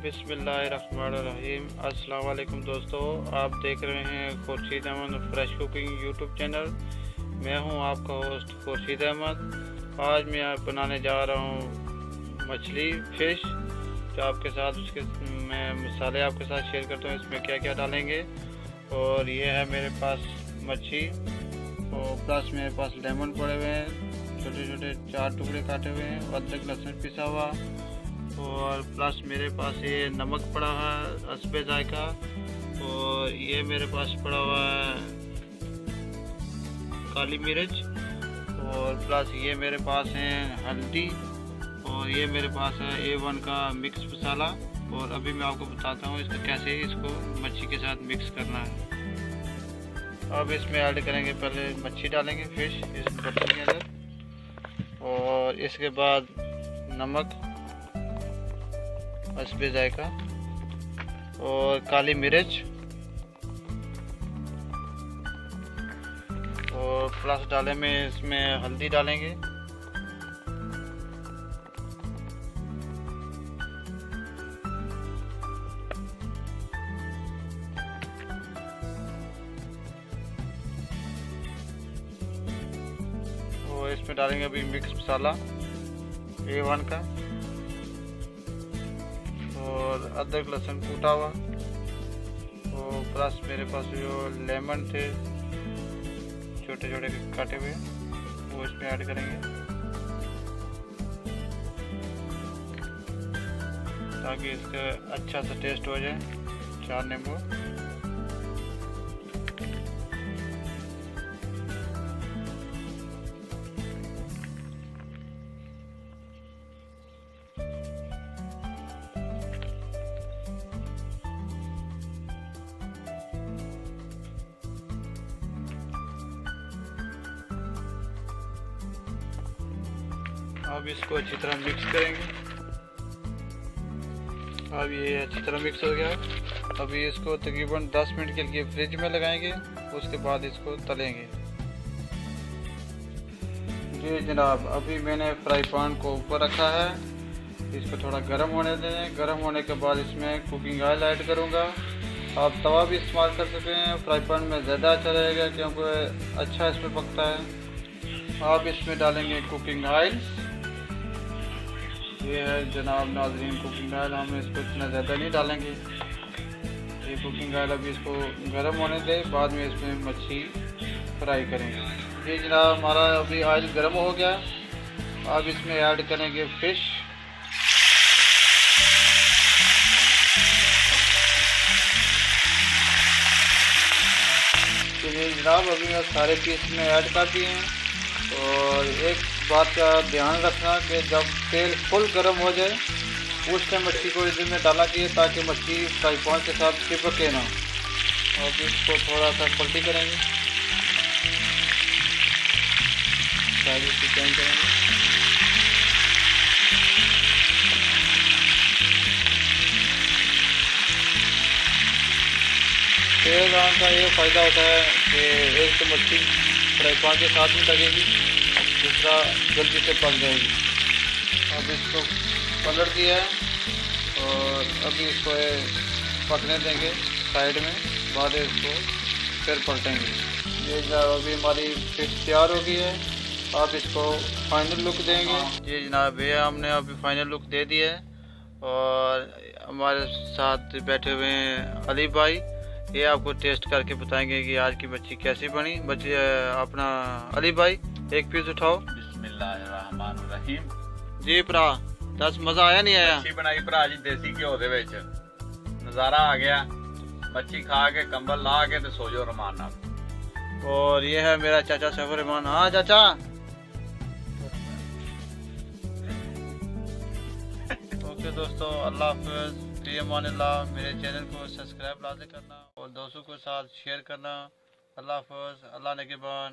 बिस्मिल्लाहिर्रहमानिर्रहीम। अस्सलाम वालेकुम दोस्तों, आप देख रहे हैं Khurshid Ahmad fresh cooking YouTube channel. मैं हूं आपका होस्ट खुर्शीद अहमद। आज मैं बनाने जा रहा हूं मछली फिश, जो आपके साथ उसके मैं मसाले आपके साथ शेयर करता हूं, इसमें क्या क्या डालेंगे। और ये है मेरे पास मच्छी, और प्लस मेरे पास लेमन पड़े हुए हैं, छोटे छोटे 4 टुकड़े काटे हुए हैं, अदरक लहसुन पिसा हुआ, और प्लस मेरे पास ये नमक पड़ा हुआ है हस्बे जायका, और ये मेरे पास पड़ा हुआ है काली मिर्च, और प्लस ये मेरे पास है हल्दी, और ये मेरे पास है A1 का मिक्स मसाला। और अभी मैं आपको बताता हूँ इसको कैसे इसको मच्छी के साथ मिक्स करना है। अब इसमें ऐड करेंगे, पहले मच्छी डालेंगे फिश इस बर्तन के अंदर, और इसके बाद नमक हस्बे जायका, और काली मिर्च, और प्लस डाले में इसमें हल्दी डालेंगे, और इसमें डालेंगे अभी मिक्स मसाला A1 का, और अदरक लहसुन कूटा हुआ, और प्लस मेरे पास जो लेमन थे छोटे छोटे काटे हुए वो इसमें ऐड करेंगे, ताकि इसका अच्छा सा टेस्ट हो जाए। 4 नींबू, अब इसको अच्छी तरह मिक्स करेंगे। अब ये अच्छी तरह मिक्स हो गया है। अभी इसको तकरीबन 10 मिनट के लिए फ्रिज में लगाएंगे, उसके बाद इसको तलेंगे। जी जनाब, अभी मैंने फ्राई पैन को ऊपर रखा है, इसको थोड़ा गर्म होने दें। गर्म होने के बाद इसमें कुकिंग ऑयल ऐड करूँगा। आप तवा भी इस्तेमाल कर सकते हैं, फ्राई पैन में ज़्यादा अच्छा रहेगा क्योंकि अच्छा इसमें पकता है। आप इसमें डालेंगे कुकिंग ऑयल। ये है जनाब नाज़रीन कुकिंग ऑयल, हम इसको इतना ज़्यादा नहीं डालेंगे। ये कुकिंग ऑयल अभी इसको गर्म होने दें, बाद में इसमें मच्छी फ्राई करेंगे। ये जनाब हमारा अभी ऑयल गर्म हो गया। अब इसमें ऐड करेंगे फ़िश। तो ये जनाब अभी मैं सारे पीस में ऐड कर दिए हैं। और एक बात का ध्यान रखना कि जब तेल फुल गर्म हो जाए उस टाइम मच्छी को इसमें डाला कीजिए, ताकि मच्छी फ्राई पैन के साथ चिपके ना। और इसको थोड़ा सा पलटी करेंगे, साइड से चेंज करेंगे। तेल डालने का ये फ़ायदा होता है कि एक तो मच्छी फ्राई पैन के साथ में लगेगी, दूसरा जल्दी से पक जाएगी। अब इसको पलट दिया है, और अभी इसको पकने देंगे साइड में, बाद इसको फिर पलटेंगे। ये जनाब अभी हमारी फिश तैयार हो गई है। आप इसको फाइनल लुक देंगे। जी जनाब, ये हमने अभी फाइनल लुक दे दिया है। और हमारे साथ बैठे हुए हैं अली भाई, ये आपको टेस्ट करके बताएंगे कि आज की मच्छी कैसी बनी। मच्छी अपना अली भाई एक पीस उठाओ। बिस्मिल्लाहिर्रहमानिर्रहीम। जी भरा, दस मजा आया नहीं आया? मच्छी बनाई भरा जी देसी घ्यो दे विच, नज़ारा आ गया। मच्छी खा के कंबल ला के ते सो जाओ रमान नाल। और ये है मेरा चाचा सफर रहमान। हाँ चाचा। ओके दोस्तों, अल्लाह हाफिज़, फी अमानिल्लाह। मेरे चैनल को सब्सक्राइब लाज़िम करना और दोस्तों के साथ शेयर करना। अल्लाह हाफिज़, अल्लाह निगहबान।